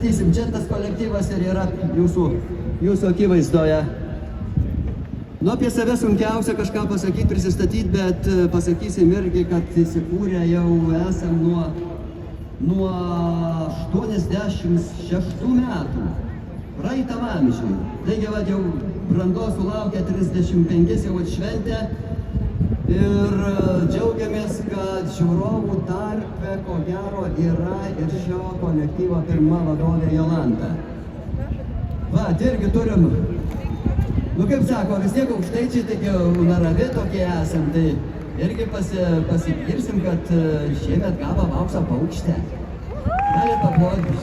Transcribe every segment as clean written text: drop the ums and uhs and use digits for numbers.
Čia tas kolektyvas ir yra jūsų akivaizdoje. Nu, apie save sunkiausia kažką pasakyti, prisistatyti, bet pasakysim irgi, kad įsikūrę jau esam nuo 86 metų, praeitam amžiui. Taigi, jau brandos sulaukia 35 jau atšventę ir džiaugiamės, kad žiūrovų tarpe, ko gero, yra ir šio kolektyvo pirma vadovė Jolanta. Va, tai irgi turim, nu kaip sako, vis tiek aukštaičiai, taigi naravi tokie esam, tai irgi pasigirsim, kad šiemet gavom auksą paukštę. Galit paploti.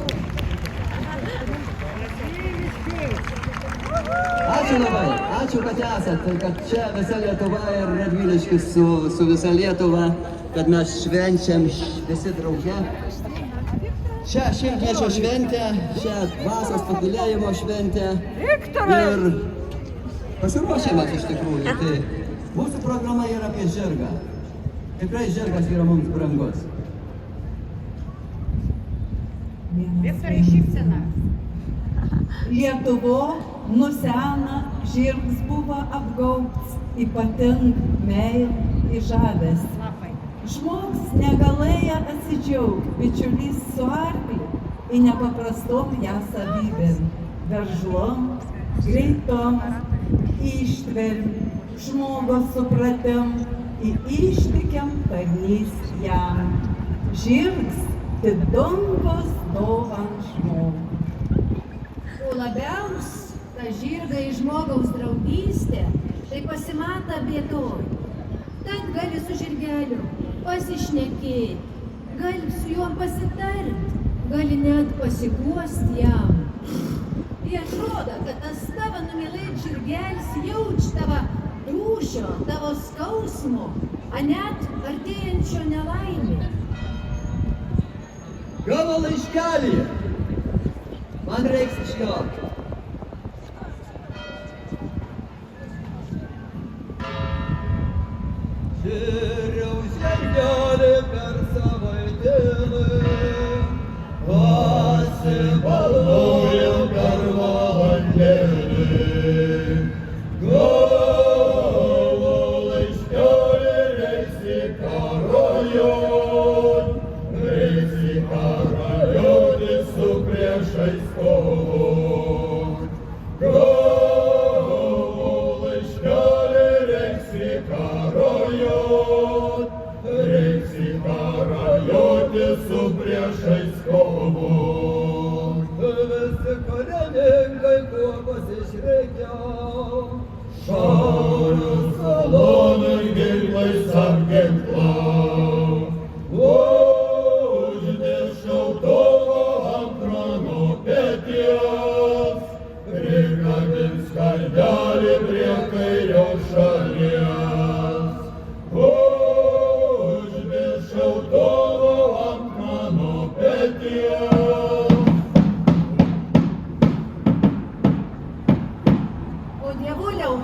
Ačiū labai, ačiū, kad esat, kad čia visa Lietuva ir Radviliškis su visa Lietuva, kad mes švenčiam visi drauge. Šią šimtmečio šventę, šią dvasios pakylėjimo šventę ir pasiruošėmės iš tikrųjų. Tai mūsų programa yra apie žirgą. Tikrai žirgas yra mums brangus. Viktorai, šypsena. Lietuvo nusena žirgas buvo apgaubtas ypating meil į žavesį. Žmogus negalėjo atsidžiaugti, bičiulys su arkliu į nepaprastom ją savybėm, veržlom, greitom, ištverim, žmogaus supratim, į ištikiam tarnys jam. Žirgas tai dangos dovan žmogų. O labiausiai ta žirga į žmogaus draugystę, tai pasimata bėdoj. Tad gali su žirgeliu pasišnekėti, gali su juom pasitarti, gali net pasiguosti jam. Ir atrodo, kad tas tavo numylėt žirgelis jauč tavo dūšio, tavo skausmo, a net artėjančio nelaimė. Gavo laiškelį, man reiks iš jo. Žiūriau žirgelį per savaitėlį, pasibalnojau per valandėlį. Gavo laiškelį, reiks į karaliotį su priešais kovot. Gavo laiškelį, reiks į karaliotį su priešais kovot. Visi karininkai kuo pasišreikiau, šaunius salonai ginklais apginklau. Uždės šautuvo ant mano peties, prikabins kardelį prie kairio šalies. Uždės šautuvo ant mano peties. O dievuliau,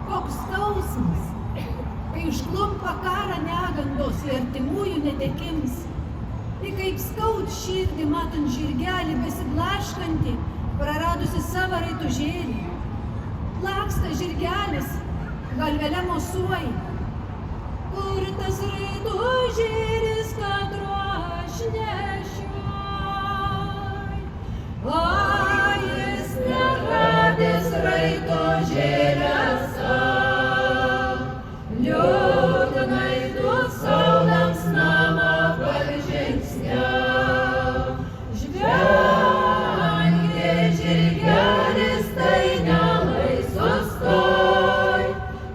koks skausmas, kai išklumpa karą negandos ir artimųjų netekims. Tai kaip skaud širdį matant žirgelį besiblaškantį, praradusi savo raitužėlį. Laksta žirgelis, galvele mosuoja. Kur tas raitužėlis, katro aš nešioj? Jis neradęs raitužėlę sau, liūdnai du saulėms namo pažingsniau. Žvengė žirgelis, tai nelai sustoj,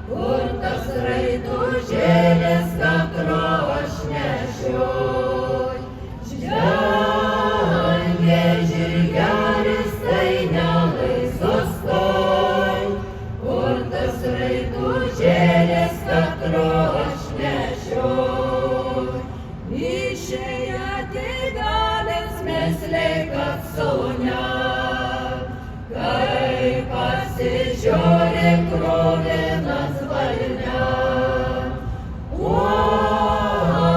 kur tas raitužėlis, katro aš nešioj. Žvengė žirgelis, tai nelai sustoj, kur tas raitužėlis, katro aš nešioj. Išėję tėvelės mesliai, kad saunia, kai pasižiūri kruvinas varne. Uola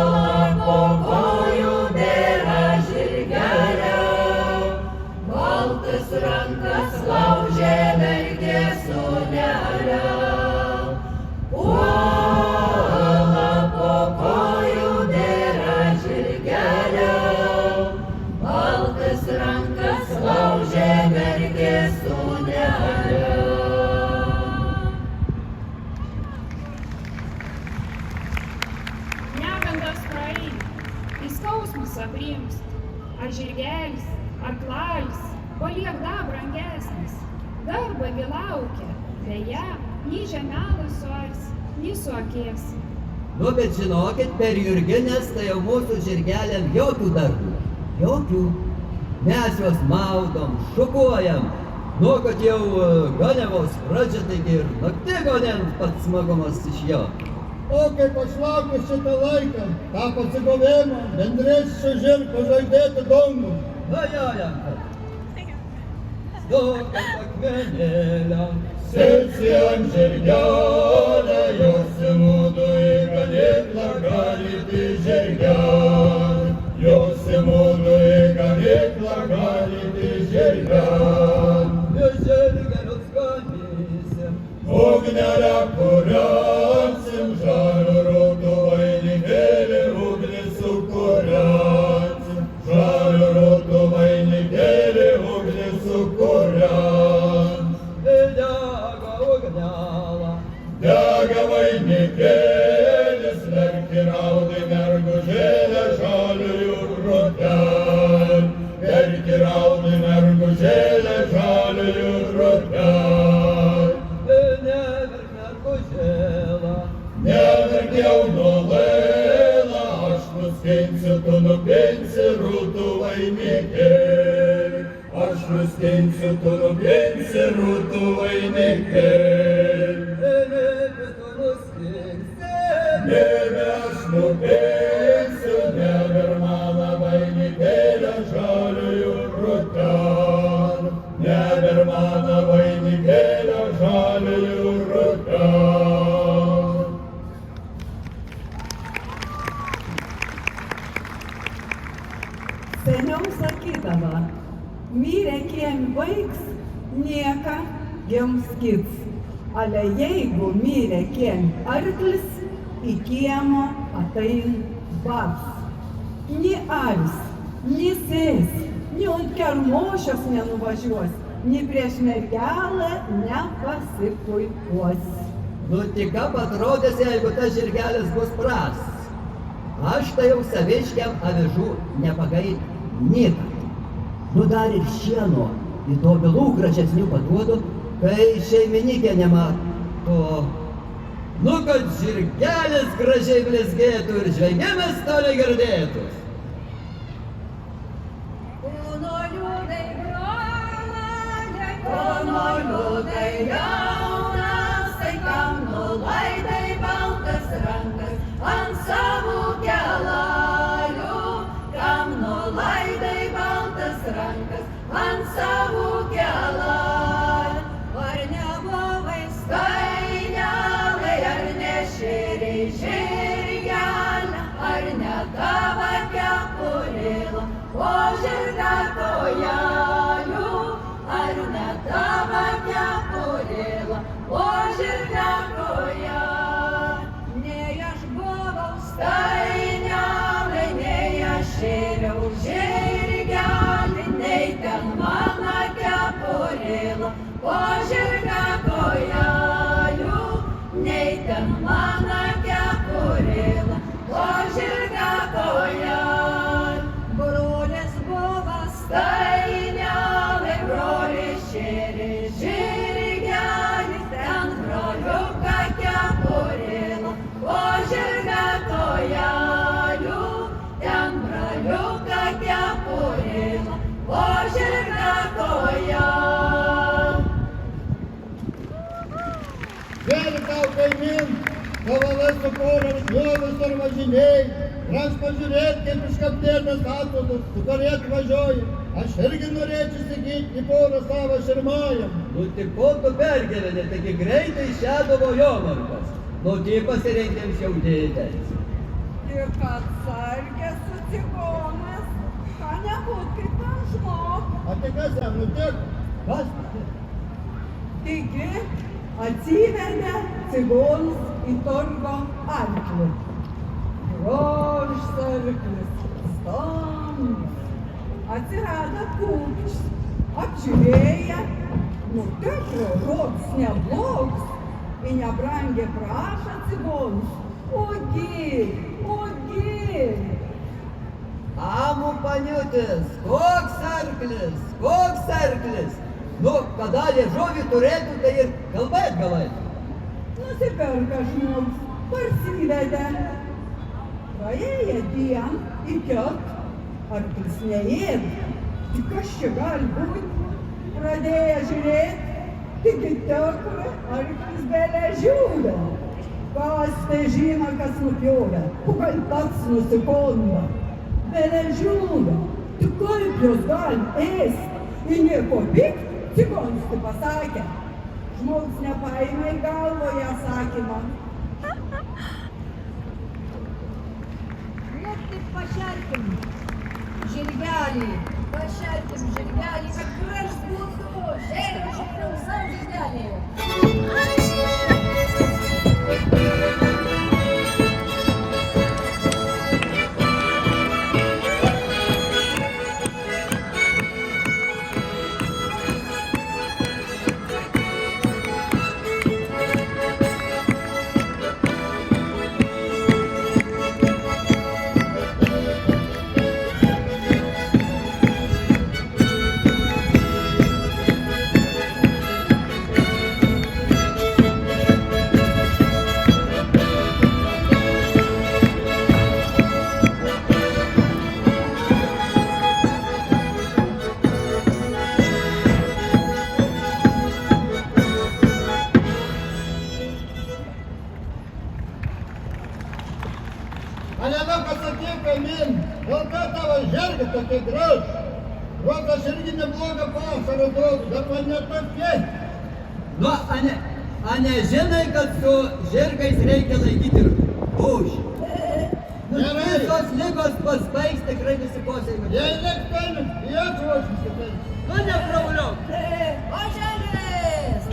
po kojų bėra žirgelio, baltas rankas laužė vergė sūnelio. Puola po kojų dėra žirgelio, baltas rankas laužė vergė sūnelio. Negandas praeina, į skausmus aprims, ar žirgelis, ar klalis, paliek dar brangesnis. Darbagi laukia, beje, nei žemelas suars, nei suakės. Nu, bet žinokit, per Jurginės tai jau mūsų žirgeliam jokių darbų. Jokių. Mes juos maudom, šukuojam. Nu, kad jau ganiavos pradžia, taigi ir naktį gonėm pats smagumas iš jo. O kaip pašlakus šitą laiką, tą pasigavimą, bendrės su žirku žaidėti dongų. Ajajam. Stokas akmenėlę. Sėsi ant žirgelę, jos mūdu į ganyklą galite žirgelį. Jos mūdu į ganyklą galite žirgelį. Iš žirgelio skanysim. Ugnelę kūrensim, žalių rūtų vainikėlį, ugnį sukūrensim. Žalių rūtų vainikėlį, ugnį sukūrensim. Dega ugnelą. Dega vainikėlis, verki raudai mergužėlė, žaliųjų grūdelį. Verki raudai mergužėlė, žaliųjų grūdelį. Neverk mergužėlą. Neverk jaunuolėlą, aš nuskinsiu, tu nupinsi rūtų vainikėlį. Aš nuskinsiu, tu nupinsi rūtų vainikėlį. Nebe aš nupinsiu, never mano vainikėlę žaliųjų grūdelį. Never mano vainikėlę žaliųjų grūdelį. Seniau sakydavo, mirė kiem vaiks, nieka gims kits. Ale jeigu mirė kiem arklis, į kiemą atein bats. Ni avis, ni sės, ni ant kermošios nenuvažiuos, ni prieš mergelę nepasipuikuos. Nu, tik ką atrodės, jeigu tas žirgelis bus prastas. Aš tai jau saviškiam avižų nepagaid niekad. Nu, dar ir šieno į to bylų gražesnių paduodu, kai šeimininkė nemato. Nu, kad žirgelis gražiai blizgėtų ir žvengimas toli girdėtus. Kūno liūdai brolė, kūno liūdai jaunas, tai kam nulaidai baltas rankas ant savo kelalių, kam nulaidai baltas rankas ant savo kelalių. Ar nebuvai skainelai, ar nešėriai žirgelę, ar ne tavo kepurėlą, o žirga kojelių, ar ne tavo kepurėlą, o žirga kojelių. Nei aš buvau skainelai, nei aš šėriau žirgelį, nei ten mano kepurėlą, o žirga kojelių, nei ten mano kepurėlą, o žirga kojelių. Brolis buvo skainelai, brolis šėrė žirgelį, ten broliuką kepurėlą, o žirga kojelių, ten broliuką kepurėlą, o žirga kojelių. Vėl tau kaimyn, kavalai su poros juovis ar važiniai. Praš pažiūrėt, kaip iškaptėtas atvadas, su karėt važiuoji. Aš irgi norėčiau įsigyti į porą savo širmajam. Nu, tik ko tu pergyveni, taigi greitai šedovo jomarkas. Nu, tai pasirinkėms jau dėdės. Ir kad sargė su cigonas, ką nebūt kaip man žmog. O tai kas jam nutik? Kas? Taigi atsivedė cigonus į turgo arklį. Grožs arklis, stambus. Atsirado kūkšs, apžiūrėję, nu tikro žodis neblogs, į nebrangę prašą cigonus. Ogi. Amų paniutis, koks arklis. Nu, kada liežuvį turėtų, tai ir kalbėt galėtų. Nusipirka žmogus, parsivedė. Praėję dien į kiot, arklis neėd. Tik kas čia gali būt? Pradėjo žiūrėt, tik į tikrą arklis beležiūrė. Kas tai žino, kas nupjovė, o gal pats nusikondo. Beležiūrė, tik kaip jos gali ėst? Ir nieko pikt, cigonis tai pasakė. Žmogus nepaėmė į galvoje atsakymą. Nu, tai pašerkim žirgelį, kad gražus būtų. Žėriau, savo žirgelį. Alena pasakyk, kaimyn, dėl ką tavo žirgai tokie gražūs? Rodos irgi neblogą pasarą duodu, bet man netokie. Nu, ane žinai, kad su žirgais reikia laikyti ir būšį. Gerai. Visos ligos pasbaigs tikrai nesikosėjimai. Jei nektanim, jie atruošim tai. Nu, neprauliau. Oželis!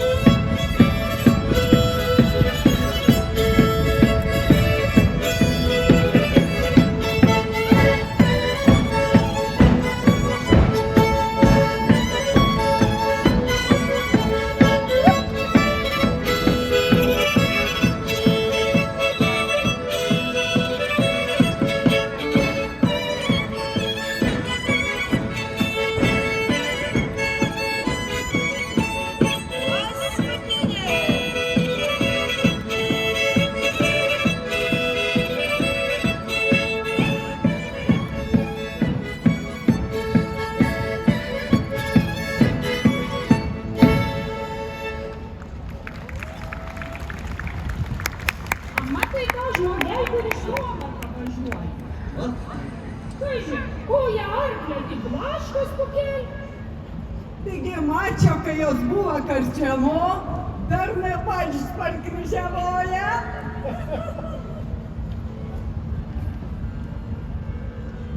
Matai tą žmogelį, kuris šuomet važiuoja. Kaži, koja arklė tik blaškos kokiai. Taigi mačiau, kai jos buvo karčiamo, dar nepačius parkryžiavoja.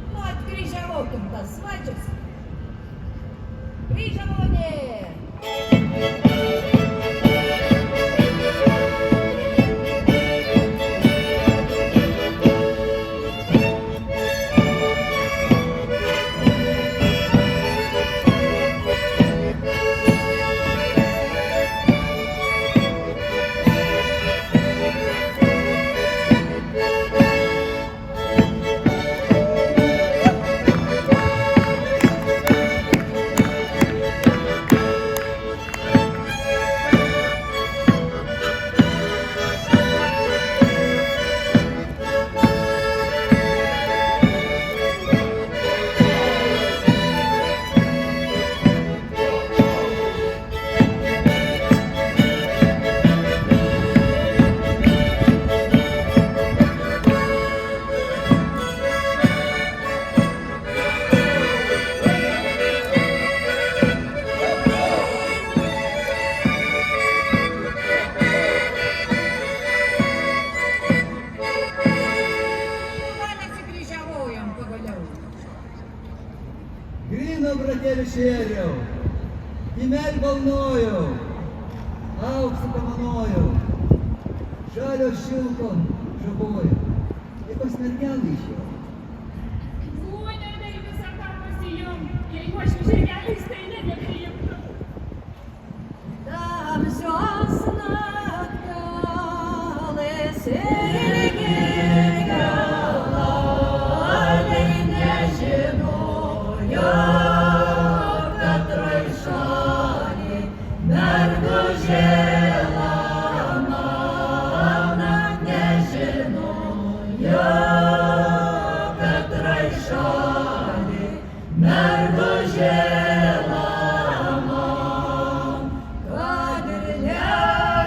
Nu, atkryžiavokim tas mačius. Kryžiavonė! Kimelį balnojau, auksų pamanojau, žalio šilko žaboju, ir pas mergelį išėjau. Būnė dar visą tą pasijum, jeigu aš žirgeliais tai nepriimtų. Tamsios naktalės irgi galai nežinojo, kad raišonį mergužėlą mano nežinojo, kad raišonį mergužėlą kad ir nežinojo,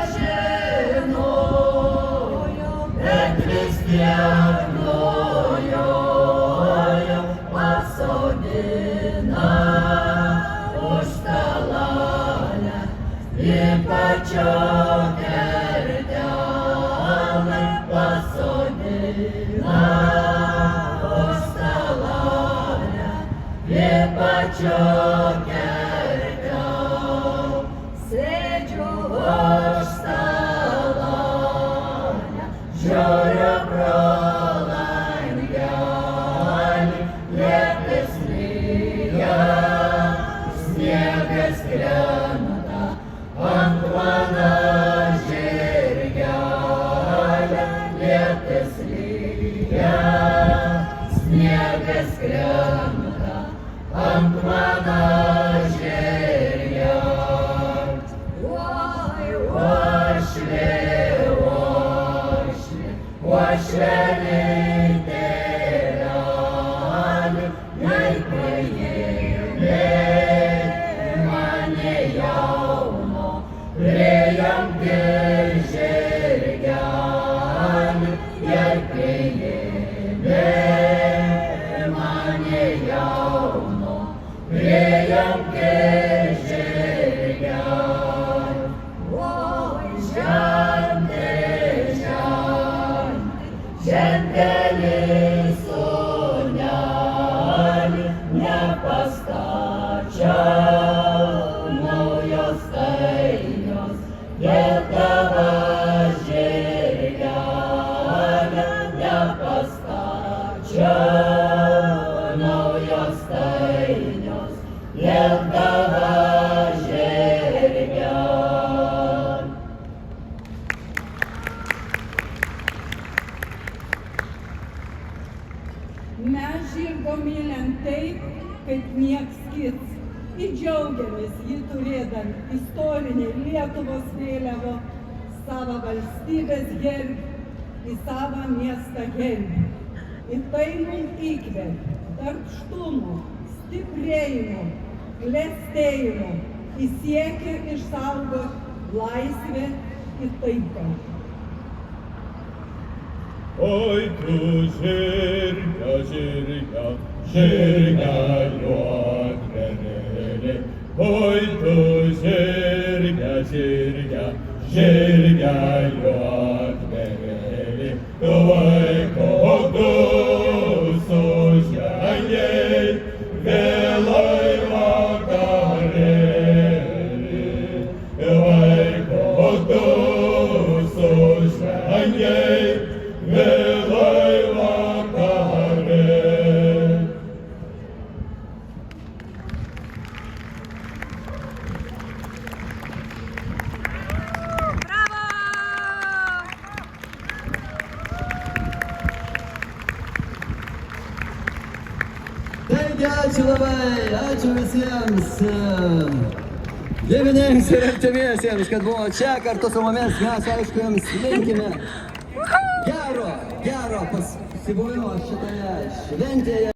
bet vis tiek nujojo, pasodina už stalelę į pačio kertelę, pasodina už stalelę į pačio kertelę. Sėdžiu už stalelę, žiūriu pro langelį, lietus lyja, sniegas krenta ant mano žirgelio, lietus lyja, sniegas krenta ant mano žirgelio. Uošvelį tėvelį, jei paėmė mane jauno, priimti žirgelį, jei paėmė mane jauno, priimti žirgelį. Oi, žentelį sūnelį nepastačiau naujos stainios, dėl tavo žirgelio nepastačiau naujos stainios, dėl tavo žirgelio. Mes žirgo mylim taip, kaip nieks kits. Ir džiaugiamės jį turėdami istorinę Lietuvos vėliavą, savo valstybės gerbį, į savo miestą gerbį. Ir tai mums įkvepia darbštumo, stiprėjimo, klestėjimo, į siekį išsaugoti laisvę ir taiką. Oi tu žirga, žirga, žirga juodmenėlė. Oi tu žirga, žirga, žirga juodmenėlė. Laiko tu sužvengei, vėlai vakarėlį. Laiko tu sužvengei, vėlai vakarė. Bravo! Taigi, ačiū labai, ačiū visiems giminėms ir artimiesiems, kad buvo čia kartu su mumis. Mes, aišku, jums linkime gero pasibuvimo šitoje šventėje.